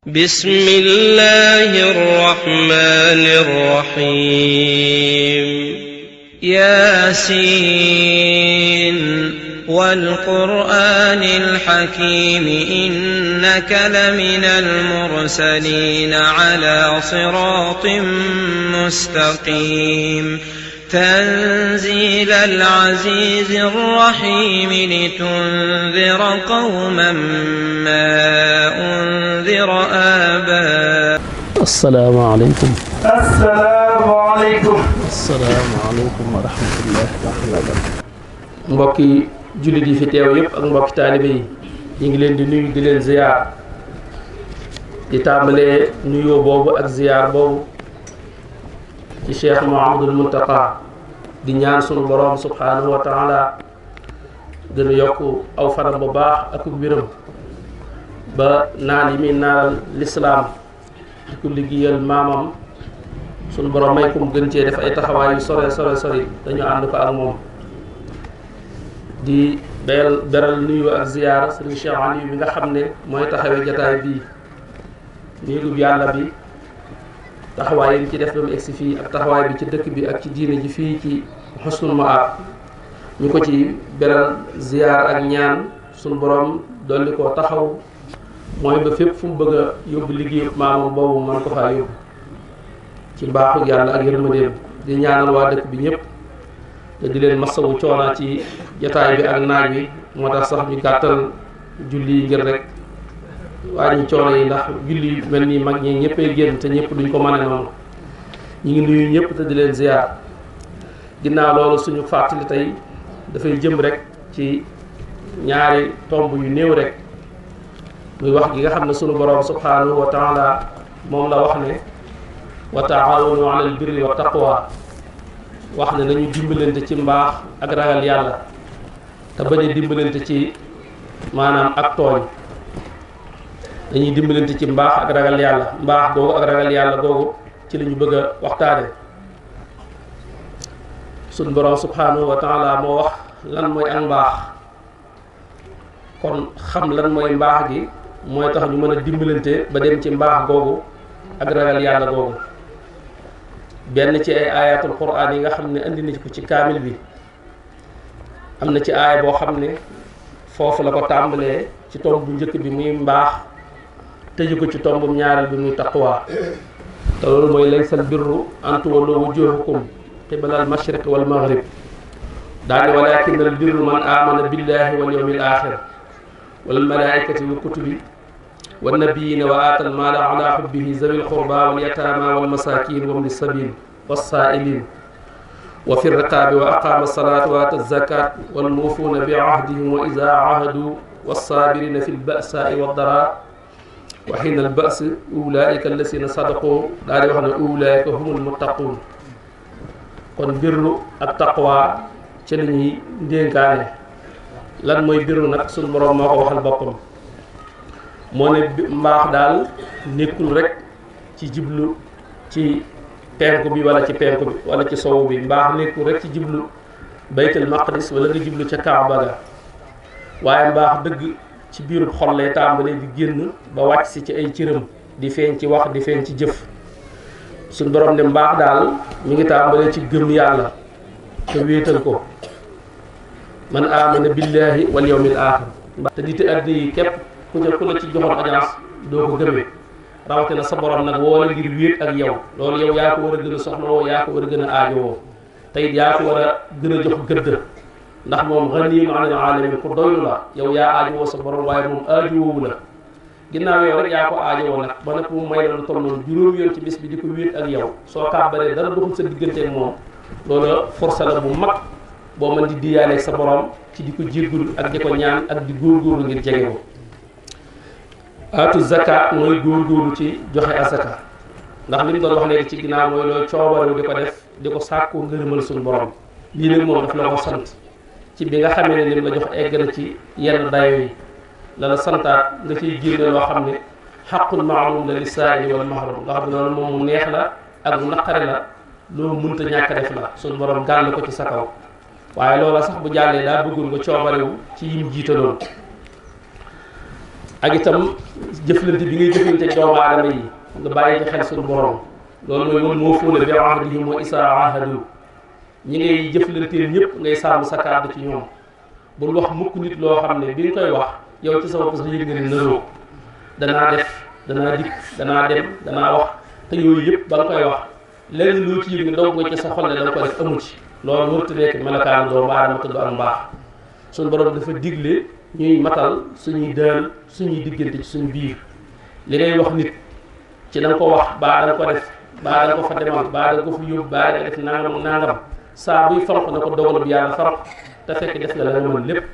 بسم الله الرحمن الرحيم ياسين والقرآن الحكيم إنك لمن المرسلين على صراط مستقيم تنزيل العزيز الرحيم لتنذر قوما ما أنذر آباؤهم. السلام عليكم. السلام عليكم. السلام عليكم ورحمة الله وبركاته. mbokki jullit yi fi teew yëpp ak mbokki taalibe yi ñu ngi leen di nuyu di leen ziyaar di tàmbalee nuyoo boobu ak ziyaar boobu ci Cheikh Mouhamadul Muntaqa di ñaan sunu borom subhanahu wa taala gën a yokk aw fanam bu baax ak wéram ba naan yi muy naanal lislaam di ko liggéeyal maamam sunu borom may ko mu gën cee def ay taxawaay yu sori dañu ànd ko ak moom. di beral nuyu ak ziyaara sëriñ Cheikh Aliou bi nga xam ne mooy taxawee jataay bii néegub yàlla bi taxawaay yi ci def ba mu egsi fii ak taxawaay bi ci dëkk bi ak ci diine ji fii ci Husnul Maab ñu ko ci beral ziyaar ak ñaan suñu borom dolli koo taxaw mooy ba fépp fu mu bëgg a yóbbu liggéeyu maamam boobu mën ko faa yóbbu ci mbaaxu yàlla ak yërmandeem di ñaanal waa dëkk bi ñëpp te di leen masawu coona ci jataay bi ak naaj bi moo tax sax ñu gàttal julli yi ngir rek wàññi coono yi ndax julli mel ni mag ñi ñëppay génn te ñëpp duñ ko mane noonu ñu ngi nuyu ñëpp te di leen ziyaar ginnaaw loolu suñu fàttali tey dafay jëm rek ci ñaari tomb yu néew rek muy wax gi nga xam ne sunu borom subhanahu wa taala moom la wax ne wa taawanu alal birri wa taqwa wax ne nañu dimbalante ci mbaax ak ragal yàlla te bañ a dimbalante ci maanaam ak tooñ dañuy dimbalante ci mbaax ak ragal yàlla mbaax googu ak ragal yàlla googu ci la ñu bëgg a waxtaane suñ borom subhanahu wa taala moo wax lan mooy ak mbaax kon xam lan mooy mbaax gi mooy tax ñu mën a dimbalante ba dem ci mbaax googu ak ragal yàlla googu benn ci ay ayatul quraan yi nga xam ne indi na ko ci kaamil bi am na ci aaya boo xam ne foofu la ko tàmbalee ci tomb bu njëkk bi muy mbaax tëju ko ci tombum ñaareel bi muy taqwa te loolu mooy laysal birru an tuwallu wujuhakum qibala al mashriq wal maghrib daane walakin al birru man amana billahi wal yawmil axir wal malaikati wa kutubi والنبيين وآتى المال على حبه ذوي القربى واليتامى والمساكين وابن السبيل والسائلين وفي الرقاب وأقام الصلاة وآتى الزكاة والموفون بعهدهم وإذا عاهدوا والصابرين في البأساء والضراء وحين البأس أولئك الذين صدقوا daal di wax ne أولئك هم المتقون kon birru ak taqwa ci la ñuy ndénkaane lan mooy birru nag suñu borom moo ko waxal boppam moo ne mbaax daal nekkul rek ci jublu ci penku bi wala ci penku bi wala ci sowu bi mbaax nekkul rek ci jublu baytul maqdis wala nga jublu ca Kaaba ga waaye mbaax dëgg ci biirub xol lay tàmbalee di génn ba wàcc si ci ay cëram di feeñ ci wax di feeñ ci jëf suñ borom ne mbaax daal mi ngi tàmbalee ci gëm yàlla te wéetal ko man amana billahi wal yawmil axir te nit àddina yi képp ku la ci joxoon audience doo ko gëmee rawatina sa borom nag woo la ngir wéet ak yow loolu yow yaa ko war a gën a soxlawoo yaa ko war a gën a aajowoo te it yaa ko war a gën a jox gëdd ndax moom ganiyyun anil alamin ku doylu la yow yaa aajowoo sa borom waaye moom aajowoowu la ginnaaw yow rek yaa ko aajowoo nag ba nag mu may la lu toll noonu juróom yoon ci bis bi di ko wéet ak yow soo kàbbaree dara doxul sa diggante ak moom loolu force la bu mag boo mën di diyaaleeg sa borom ci di ko jéggul ak di ko ñaan ak di góorgóorlu ngir jege ko atu zakat mooy góorgóorlu ci joxe asaka ndax li mu doon wax léegi ci ginnaaw mooy looy coobarewu di ko def di ko sàkku ngërëmal suñu borom lii nag moom daf la ko sant ci bi nga xamee ne lim la jox egg na ci yenn dayo yi la la santaat nga ciy génne loo xam ne xaqul maalum la lisaani wal mahrum nga xam ne loolu moom mu neex la ak mu naqare la loo mënta ñàkk def la suñu borom gàll ko ci sa kaw waaye loola sax bu jàllee daa bëggoon nga coobarewu ci yim jiitaloon ak itam jëflante bi ngay jëflante doomu aadama yi nga bàyyi ci xel suñu borom loolu mooy moo fóole bi ahdihim wa isaa ahadu ñi ngay jëflanteel ñëpp ngay sàmm sa kàddu ci ñoom bul wax mukk nit loo xam ne bi nga koy wax yow ci sa bopp sax yëg nga ne nëroo danaa def danaa dikk danaa dem danaa wax te yooyu yëpp ba nga koy wax lenn loo ci yëg ne doog nga ci sa xol ne da nga ko def amu ci loolu warut a nekk melokaanu doomu aadama te du ak mbaax suñu borom dafa digle ñuy matal suñuy dël suñuy diggante ci suñu biir li ngay wax nit ci da nga ko wax baa da nga ko def baa da nga ko fa demal baa da nga ko fa yóbbu baa da nga def nangam saa buy farox na ko dogal bi yàlla farox te fekk def nga la nga mën lépp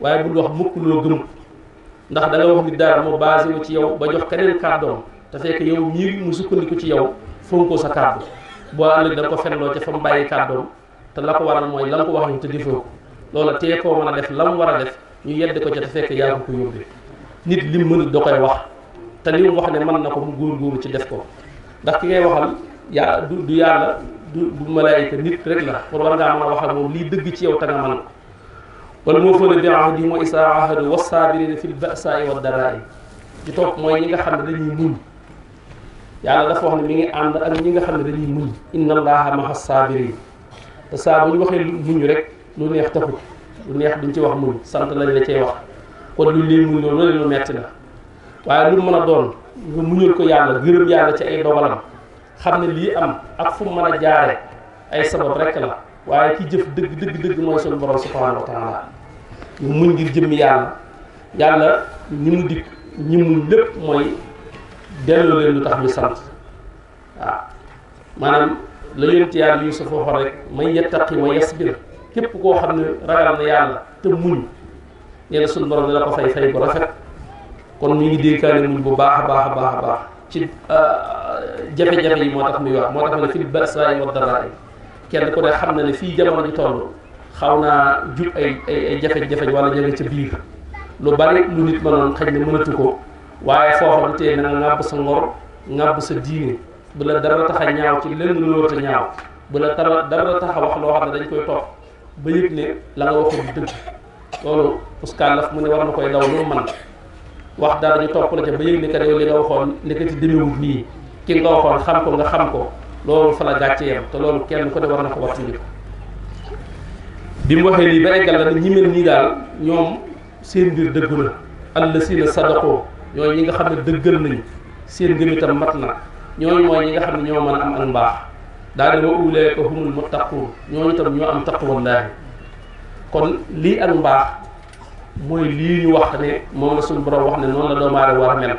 waaye bul wax mukk loo gëm ndax da nga wax nit dara moo basé wu ci yow ba jox keneen kàddoom te fekk yow mii mu sukkandiku ci yow fonkoo sa kàddu boo ëllëg da nga ko fenloo ca fa mu bàyyi kàddoom te la ko waral mooy la nga ko wax ñu te defoo ko loola tee koo mën a def la mu war a def ñu yedd ko ca te fekk yaa ko yóbbee nit lim mënut da koy wax te li mu wax ne mën na ko mu góor-góoru ci def ko ndax ki ngay waxal yaa du yàlla du malaayika nit rek la pour war ngaa mën a wax ak moom lii dëgg ci yow te nga mën ko wala moo fóole bi ahdihim wa isaa ahadu wassaabiriina fil ba'saa'i wad daraa'i ci topp mooy ñi nga xam ne dañuy muñ yàlla dafa wax ne mi ngi ànd ak ñi nga xam ne dañuy muñ inna allaha ma'a saabiriin te saa bu ñu waxee muñ rek lu neex taxut lu neex duñ ci wax muñ sant lañ la cay wax kon lu leen muñ loolu lu metti la waaye lu mën a doon nga muñal ko yàlla gërëm yàlla ci ay dogalam xam ne lii am ak fu mu mën a jaare ay sabab rek la waaye ki jëf dëgg mooy suñu borom subhanahu wa taala ñu muñ ngir jëmmi yàlla ñi mu dikk ñi muñ lépp mooy delloo leen lu tax ñu sant waaw maanaam la yonent yàlla Yuusuf waxoon rek man yattaqi wa yasbir képp koo xam ne ragal na yàlla te muñ nee na suñu borom dina ko fay bu rafet kon ñu ngi dénkaane muñ bu baax a baax ci jafe-jafe yi moo tax muy wax moo tax ne fil ba'saa'i wad daraa'i kenn ku ne xam na ne fii jamono ji toll xaw naa jub ay jafe-jafe wala ña nga ca biir lu bari lu nit mënoon xëy na mënatu ko waaye foofa du tee na nga ŋàbb sa ngor ŋàbb sa diine bu la dara tax a ñaaw ci lenn lu wër a ñaaw bu la dara tax a wax loo xam ne dañ koy topp ba yëg ne la nga waxoon dëgg loolu uskaalaf mu ne war na koy daw lu man wax dara ñu topp la ca ba yëg ne kat yow li nga waxoon nekkati demewut nii ki nga waxoon xam ko nga xam ko loolu fa la gàcce yam te loolu kenn ko ne war na ko wattu ko bi mu waxee lii ba eggal la ñi mel nii daal ñoom seen mbir dëggu na allasiina sadaqoo ñooñu ñi nga xam ne dëggal nañu seen ngëm itam mat na ñooñu mooy ñi nga xam ne ñoo mën a am ak mbaax daal di wa ulaa'ika humul muttaquun ñooñu itam ñoo am taqwallaahi kon lii ak mbaax mooy lii ñu wax ne moom la suñu borom wax ne noonu la doomu aadama war a mel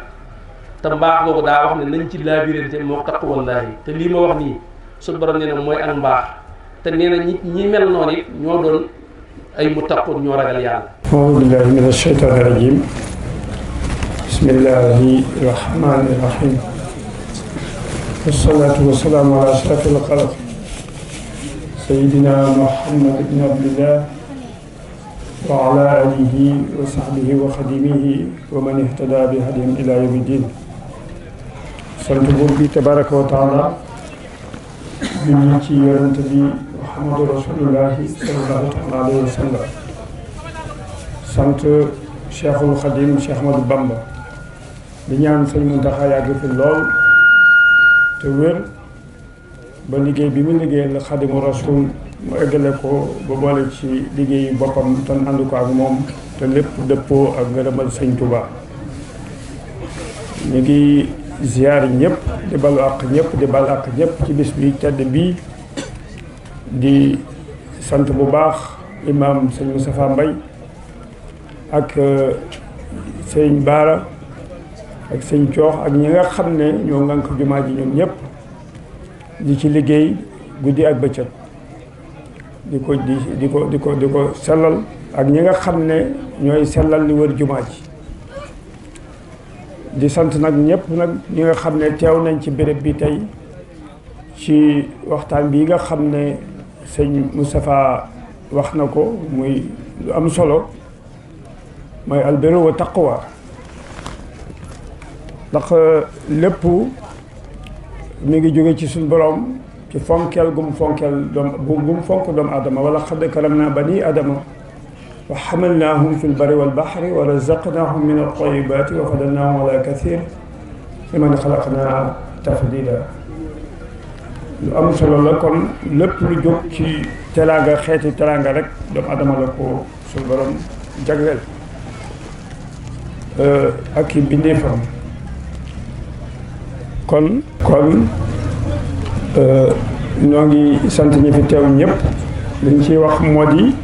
te mbaax googu daa wax ne nañ ci laabirante moo taqwallaahi te lii ma wax nii suñu borom nee na mooy ak mbaax te nee na ñi mel noonu it ñoo doon ay muttaquun ñoo ragal yàlla. auzu billaahi mina shaytaani rajiim bismillaahi rahmaani rahiim wassalaatu wassalaamu alaa ashrafil xalq sayyidinaa Muhammad ibn Abdillah wa alaa aalihi wa sahbihi wa xadimihi wa man ihtadaa bi hadihim ilaa yawmi diin. sant buur bi tabaaraka wa taala bi ñu ci yonent bi Muhammadu rasulullahi sallallahu alayhi wa sallam. sant Cheikhul Xadim Cheikh Ahmadou Bamba di ñaan sëñ Muntaxa yàgg fi lool te wér ba liggéey bi mu liggéey la Xadimu Rasul mu eggale ko ba boole ci liggéeyu boppam te ànd ko ak moom te lépp dëppoo ak ngërëmal sëñ Tuubaa. ñu ngi ziyaar ñëpp di balu àq ñëpp di bal àq ñëpp ci bis bi tedd bii di sant bu baax imaam sëñ Moustapha Mbaye ak sëñ Baara ak sëñ Coox ak ñi nga xam ne ñoo ngànk jumaa ji ñoom ñëpp di ci liggéey guddi ak bëccëg di ko sellal ak ñi nga xam ne ñooy sellal li wër jumaa ji. di sant nag ñëpp nag ñi nga xam ne teew nañ ci béréb bi tey ci waxtaan bi nga xam ne sëñ Moustapha wax na ko muy lu am solo mooy albirru wa taqwa ndax lépp mi ngi jóge ci suñu borom ci fonkeel gum fonk doomu aadama wala xadd karam naa bani aadama wa hamalnaahum fi lbarri walbahri wa razaqnaahum min altayibaati wa fadalnaahum ala kathir liman xalaqnaa tafdila. lu am solo la kon lépp lu jóg ci teraanga xeeti teraanga rek doomu adama la ko suñu borom jagleel ak i bindeefam. kon ñoo ngi sant ñi fi teew ñëpp. liñ ciy wax moo di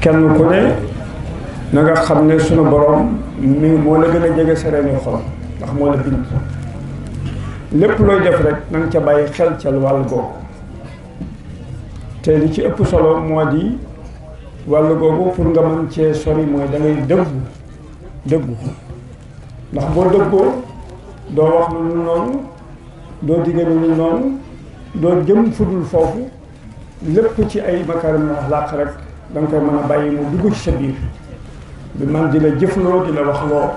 kenn ku ne na nga xam ne sunu borom moo la gën a jege sa reeni xol ndax moo la bind. lépp looy def rek na nga ca bàyyi xel ca wàll googu te li ci ëpp solo moo di wàll googu pour nga mën cee sori mooy da ngay dëggu ndax boo dëggoo doo wax lu dul noonu doo digge lu dul noonu doo jëm fudul foofu lépp ci ay makaarim axlaaq rek da nga koy mën a bàyyi mu dugg ci sa biir bi man di la jëfloo di la wax loo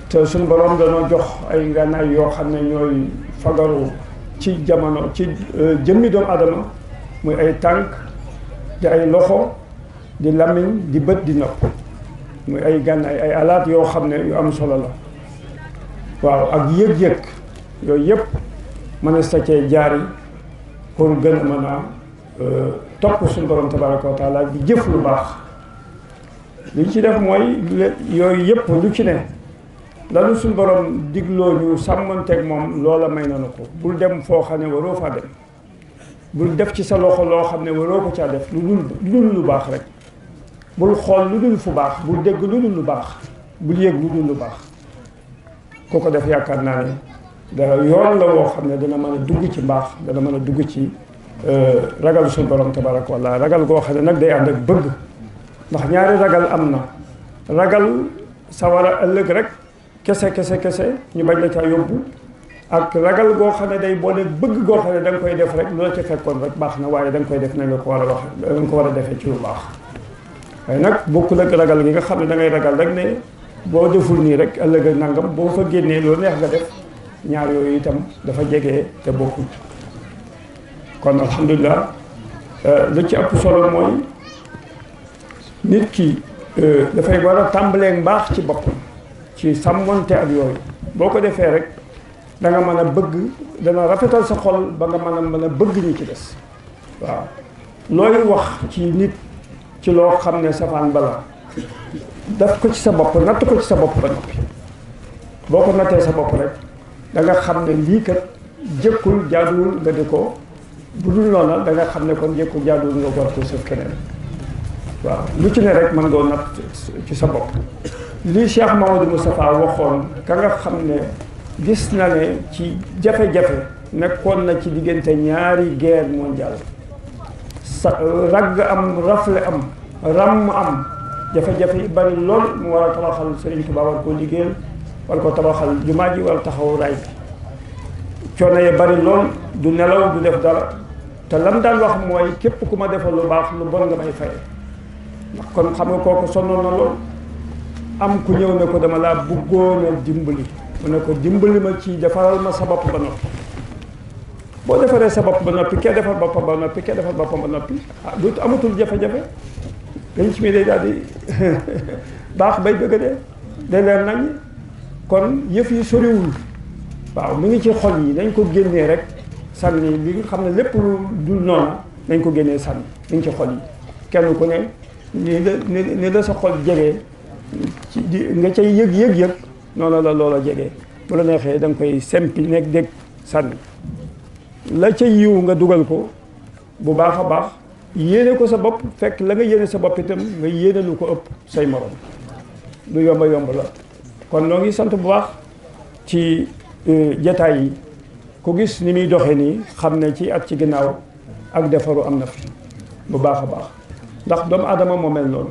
te suñu borom dañoo jox ay ngànnaay yoo xam ne ñooy fagaru ci jamono ci jëmmi doomu adama muy ay tànk di ay loxo di làmmiñ di bët di nopp muy ay gànnaay ay alaat yoo xam ne yu am solo la waaw ak yëg-yëg yooyu yëpp mën sa cee jaari pour gën a mën a topp suñu borom tabaraka wa taala di jëf lu baax. li ci def mooy yooyu yëpp lu ci ne lanu suñu borom digloo ñu sàmmanteeg moom loola may nanu ko. bul dem foo xam ne waroo faa dem, bul def ci sa loxo loo xam ne waroo ko caa def lu dul lu baax rek. bul xool lu dul fu baax, bul dégg lu dul lu baax, bul yëg lu dul lu baax. ku ko def yaakaar naa ne dara yoon la woo xam ne dana mën a dugg ci mbaax, dana mën a dugg ci ragal suñu borom tabaraka wa taala. ragal goo xam ne nag day ànd ak bëgg, ndax ñaari ragal am na. ragal sawara ëllëg rek kese ñu bañ la caa yóbbu, ak ragal goo xam ne day boole bëgg goo xam ne da nga koy def rek loola ca fekkoon rek baax na, waaye da nga koy def na nga ko war a wax, da nga ko war a defee ci lu baax. waaye nag bokkul ak ragal gi nga xam ne da ngay ragal rek ne boo deful nii rek ëllëg ak nangam, boo fa génnee loolu neex nga def. ñaar yooyu itam dafa jege te bokkul. kon alhamdulilah lu ci ëpp solo mooy nit ki dafay war a tàmbalee mbaax ci boppam, ci sàmmonte ak yooyu. boo ko defee rek da nga mën a bëgg, dana rafetal sa xol ba nga mën a bëgg ñi ci des. waaw looy wax ci nit ci loo xam ne safaan bala, daf ko ci sa bopp, natt ko ci sa bopp ba noppi. boo ko nattee sa bopp rek da nga xam ne lii kat jëkkul jaaduwul nga di ko, bu dul noona da nga xam ne kon jëkkul jaaduwul nga war ko sëf keneen. waaw lu ci ne rek mën nga natt ci sa bopp. lii Cheikh Mamadou Moustapha waxoon ka nga xam ne gis na ne ci jafe-jafe nekkoon na ci diggante ñaari guerre mondiale, ragg am, rafle am, ràmm am, jafe-jafe yi bari lool. mu war a tabaxal Serigne Touba, war koo liggéeyal, war ko tabaxal jumaa ji, war a taxaw raay bi. coono yi bari lool, du nelaw, du def dara. te lam daan wax mooy képp ku ma defal lu baax lu bon nga may faye. ndax kon xam nga kooku sonnoon na lool. am ku ñëw ne ko dama laa bëggoon a dimbali, mu ne ko dimbali ma ci defaral ma sa bopp ba noppi. boo defaree sa bopp ba noppi, kee defar boppam ba noppi, kee defar boppam ba noppi, du amatul jafe-jafe. dañ ci mi day daal di baax bay bëgg dee, day leer nañ. kon yëf yi soriwul. waaw mu ngi ci xol yi, dañ ko génnee rek sànni li nga xam ne lépp lu dul noona dañ ko génnee sànni. mu ngi ci xol yi, kenn ku ne ni la sa xol jegee nga cay yëg noonu la loola jegee. bu la neexee da nga koy sempi nekk dégg sànni. la ca yiw nga dugal ko bu baax a baax, yéene ko sa bopp, fekk la nga yéene sa bopp itam nga yéene lu ko ëpp say morom. lu yomba yomb la. kon noo ngi sant bu baax ci jataay yi. ku gis ni muy doxee nii xam ne ci at ci ginnaaw ak defaru am na fi bu baax a baax. ndax doomu aadama moo mel noonu.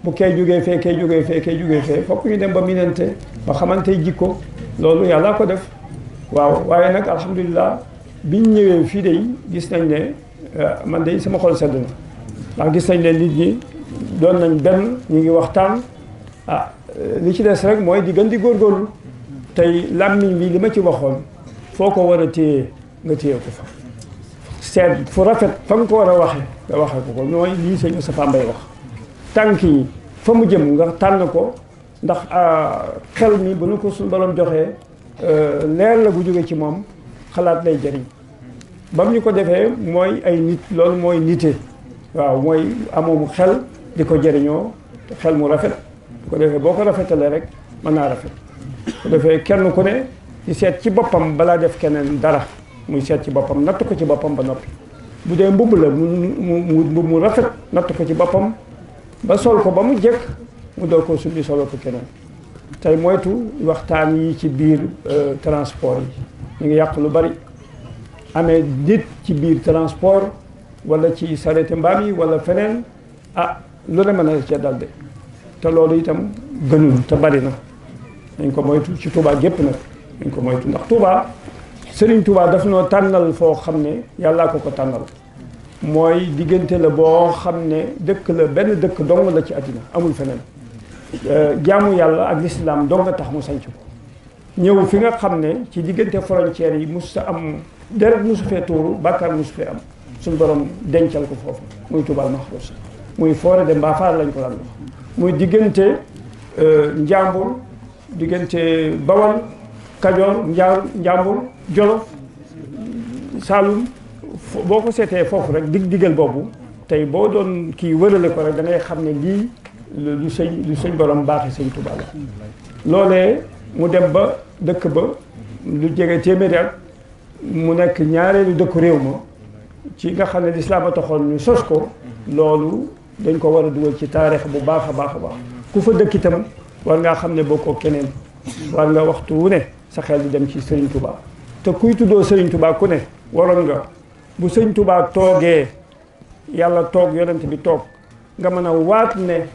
bu kay jógee fee, kay jógee fee, kay jógee fee, fokk ñu dem ba minante ba xamante jikko. loolu yàlla ko def. waaw waaye nag alhamdulilah biñ ñëwee fii de gis nañ ne man de sama xol sedd na. ndax gis nañ ne nit ñi doon nañ benn, ñu ngi waxtaan. li ci des rek mooy di gën di góorgóorlu. tey làmmiñ bi li ma ci waxoon foo ko war a téye nga téye ko fa. seet fu rafet fa nga ko war a waxee nga waxee ko ko. mooy lii sëñ Moustapha Mbaye wax. tànk yi fa mu jëm nga tànn ko ndax xel mi bu nu ko suñu borom joxee leer la gu jóge ci moom xalaat lay jëriñ ba mu ñu ko defee mooy ay nit loolu mooy nite waaw mooy amoom xel di ko jëriñoo xel mu rafet bu ko defee boo ko rafetalee rek mën naa rafet bu defee kenn ku ne di seet ci boppam balaa def keneen dara muy seet ci boppam natt ko ci boppam ba noppi bu dee mbubb la mu rafet natt ko ci boppam ba sol ko ba mu jekk mu door koo sumbi solo ko keneen tey moytu waxtaan yi ci biir transport yi ñu ngi yàq lu bari amee nit ci biir transport wala ci sareeti mbaam yi wala feneen lu ne mën a cee dalde te loolu itam gënul te bari na dañ ko moytu ci Touba gépp nag dañ ko moytu ndax Touba Serigne Touba daf noo tànnal foo xam ne yàllaa ko tànnal mooy diggante la boo xam ne dëkk la benn dëkk dong la ci àddina amul feneen jaamu yàlla ak lislaam dong nga tax mu sanc ko ñëw fi nga xam ne ci diggante frontières yi mus sa am deret musu fee tuuru bàkkaar musu fee am suñu borom dencal ko foofu muy Touba Maxruus muy foore de Mbaafaar lañ ko daan wax muy diggante Njàmbur diggante Bawal Kajoor Njàmbur Jolof Saalum boo ko seetee foofu rek diggal boobu tey boo doon kii wërale ko rek da ngay xam ne lii lu sëñ borom baaxee sëñ Tuubaa la loolee mu dem ba dëkk ba lu jege téeméeri at mu nekk ñaareelu dëkku réew ma ci nga xam ne lislaam a taxoon ñu sos ko loolu dañ ko war a dugal ci taarix bu baax a baax a baax ku fa dëkk itam war ngaa xam ne bokkoo keneen war nga waxtu wu ne sa xel di dem ci Serigne Touba te kuy tuddoo Serigne Touba ku ne waroon nga bu Serigne Touba toogee yàlla toog yonent bi toog nga mën a waat ne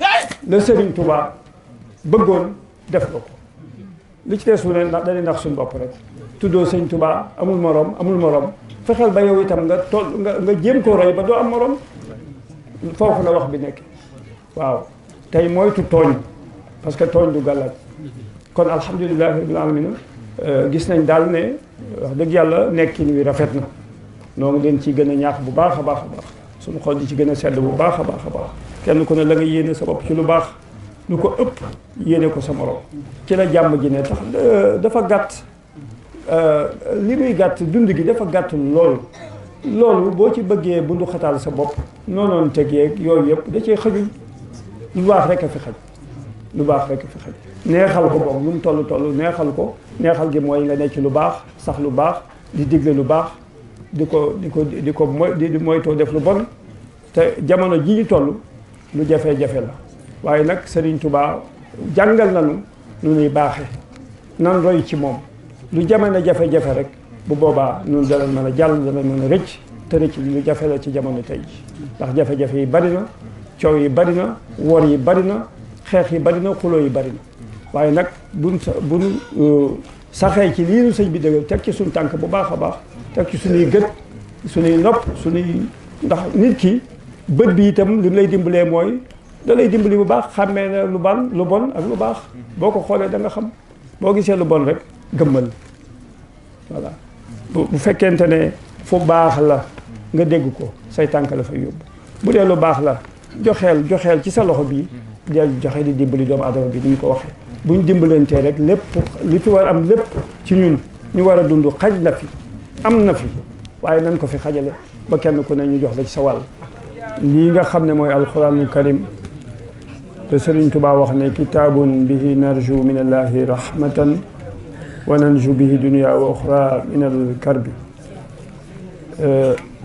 la Serigne Touba bëggoon def nga ko li ci des wu ne ndax dañuy ndax suñu bopp rek tuddoo Serigne Touba amul morom fexeel ba yow itam nga nga jéem koo roy ba doo am morom foofu la wax bi nekk waaw tey moytu tooñ parce que tooñ du gàllaaj kon alhamdulilahi rabbil alamin gis nañ daal ne wax dëgg yàlla nekkin wi rafet na noo ngi leen ci gën a ñaax bu baax a baax a baax suñu xol di ci gën a sedd bu baax a baax a baax kenn ku ne la nga yéene sa bopp ci lu baax lu ko ëpp yéene ko sa morom ci la jàmm ji ne tax dafa gàtt li muy gàtt dund gi dafa gàtt loolu boo ci bëggee bundu xataal sa bopp noonoon tegeeg yooyu yëpp da cee xajul lu baax rek a fi xaj lu baax rek a fi xaj neexal ko boog lu mu toll neexal ko neexal gi mooy nga nekk ci lu baax sax lu baax di digle lu baax di moytoo def lu bon te jamono ji ñu toll lu jafe-jafe la waaye nag Serigne Touba jàngal nañu nu nuy baaxe nan roy ci moom lu jamono jafe-jafe rek bu boobaa ñun danañ mën a jàll danañ mën a rëcc te rëcc lu jafe la ci jamono tey ndax jafe-jafe yi bari na coow yi bari na wor yi bari na xeex yi bari na xuloo yi bari na waaye nag buñ saxee ci lii nu sëñ bi dëggal teg ci suñ tànk bu baax a baax teg ci suñuy gët suñuy nopp suñuy ndax nit ki bët bi itam li mu lay dimbalee mooy da lay dimbali bu baax xàmmee na lu bon ak lu baax boo ko xoolee da nga xam boo gisee lu bon rek gëmmal voilà bu fekkente ne fu baax la nga dégg ko say tànk la fay yóbbu bu dee lu baax la joxeel ci sa loxo bii dee joxe di dimbali doomu adama bi ni ñu ko waxee buñ dimbalantee rek lépp li fi war am lépp ci ñun ñu war a dund xaj na fi am na fi waaye nañ ko fi xajale ba kenn ku ne ñu jox la ci sa wàll lii nga xam ne mooy alquranul karim te Sëriñ Tuubaa wax ne kitaabun bihi narju min allahi rahmatan wa nanju bihi dunya wa uxra min al karbi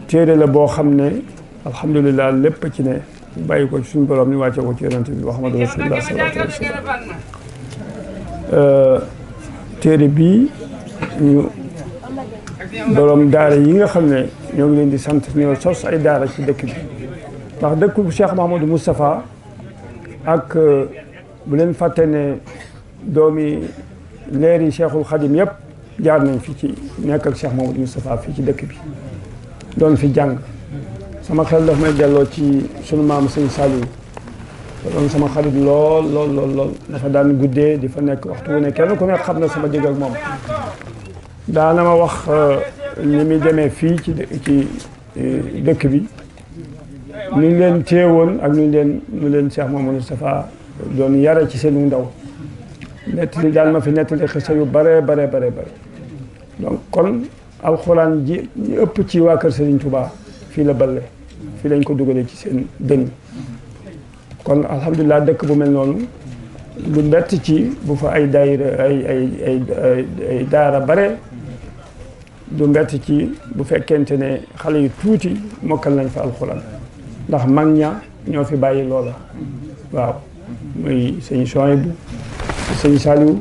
téere la boo xam ne alhamdulilah lépp ci ne bàyyi ko ci suñu borom ni wàcce ko ci yonent bi Muhammadu rasulullah sallallahu alayhi wa sallam téere bii ñu borom daara yi nga xam ne ñoo ngi leen di sant ñoo sos ay daara ci dëkk bi ndax dëkku Cheikh Mouhamadou Moustapha ak bu leen fàtte ne doomi leeri Cheikhul Khadim yëpp jaar nañ fi ci nekk ak Cheikh Mouhamadou Moustapha fii ci dëkk bi doon fi jàng sama xel daf may delloo ci sunu maam sëñ Saliou doon sama xarit lool dafa daan guddee di fa nekk waxtu wu ne kenn ku nekk xam na sama digg ak moom daana ma wax ni muy demee fii ci dëkk bi nu ñu leen téewoon ak nu leen Cheikh Mamadou Moustapha doon yare ci seenu ndaw nettali daal ma fi nettali xisa yu bare donc kon alxuraan ji ñu ëpp ci waa kër Serigne Touba fii la balle fii lañ ko dugalee ci seen dënn kon alhamdulilah dëkk bu mel noonu lu mbett ci bu fa ay daayira ay daara bare du mbett ci bu fekkente ne xale yu tuuti mokkal nañ fa alxuraan ndax mag ña ñoo fi bàyyi loola waaw muy sëñ Souhaïbou sëñ Saliou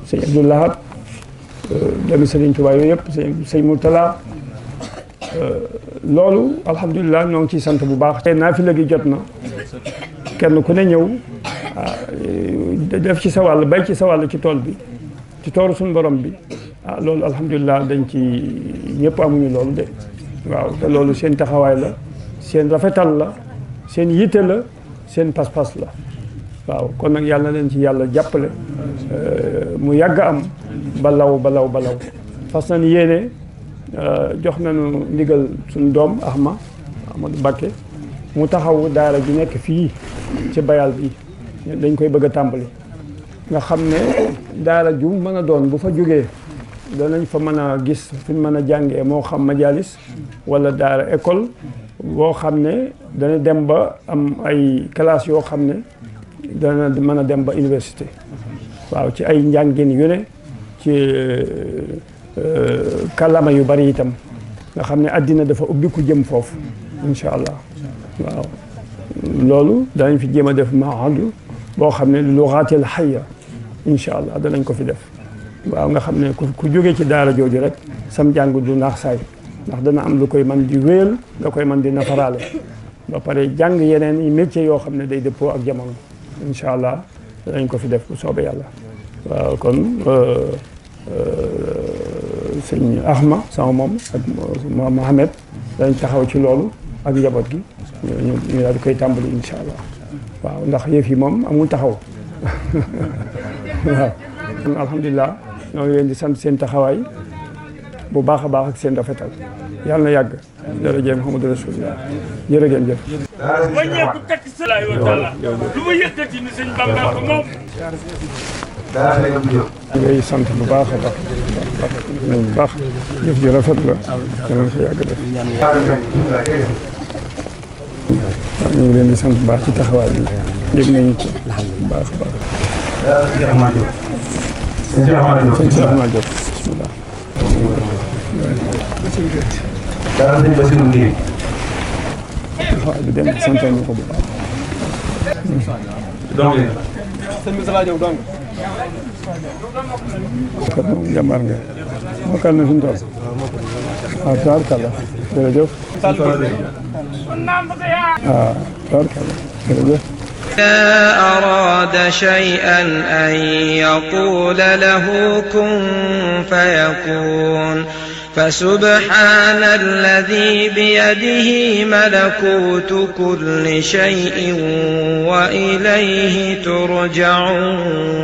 sëñ Abdou Lahad doomi Sëriñ Tuubaa yooyu yëpp sëñ Mourtala loolu alhamdulilah ñoo ngi ciy sant bu baax te naafila gi jot na kenn ku ne ñëw def ci sa wàll bay ci sa wàll ci tool bi ci tooru suñu borom bi loolu alhamdulilah dañ ci ñëpp amuñu loolu de waaw te loolu seen taxawaay la seen rafetal la seen yitte la seen pas-pas la waaw kon nag yàlla na leen ci yàlla jàppale mu yàgg am balaw fas nañ yéene jox nañu ndigal suñu doom Ahmadou Mbacké mu taxaw daara ji nekk fii ci bayal bi dañ koy bëgg a tàmbali nga xam ne daara ju mën a doon bu fa jógee danañ fa mën a gis fi mën a jàngee moo xam majalis wala daara école boo xam ne dana dem ba am ay classe yoo xam ne dana mën a dem ba université waaw ci ay njàngin yu ne ci kàllaama yu bari itam nga xam ne àddina dafa ubbiku jëm foofu incha allah waaw loolu danañ fi jéem a def mahadu boo xam ne lughaatil hayya incha allah danañ ko fi def waaw nga xam ne ku jógee ci daara jooju rek sam jàng du naax saay ndax dana am lu koy man di wéyal nga koy man di nafaraale ba pare jàng yeneen i métiers yoo xam ne day dëppoo ak jamono incha allah danañ ko fi def bu soobee yàlla waaw kon sëñ Ahma sama moom ak Mohamed dañ taxaw ci loolu ak njaboot gi ñu daal di koy tàmbali incha allah waaw ndax yëf yi moom amul taxaw waaw kon alhamdulilah ñoo ngi leen di sant seen taxawaay bu baax a baax ak seen rafetal yàlla na yàgg jërëjëf Muhammadu Rasulullah jërë ngeen jëf waññeeku tekk salaay wa taala lu ma yëkkati ni sëñ Bamba ko moom ngay sant bu baax a baax bu baax jëf ji rafet la dana ko yàgg def ñu ngi leen di sant bu baax ci taxawaay bi yëg nañu ko bu baax a baax sëñ Cheikh Ahmad Diop bismillah taxawaay bi dem sant ñu ko bu baax kat moom jàmbaar nga mokkal na fi mu toll waaw tabarkalla jërëjëf tabarkalla jërëjëf أراد شيئا أن يقول له كن فيكون فسبحان الذي بيده ملكوت كل شيء وإليه ترجعون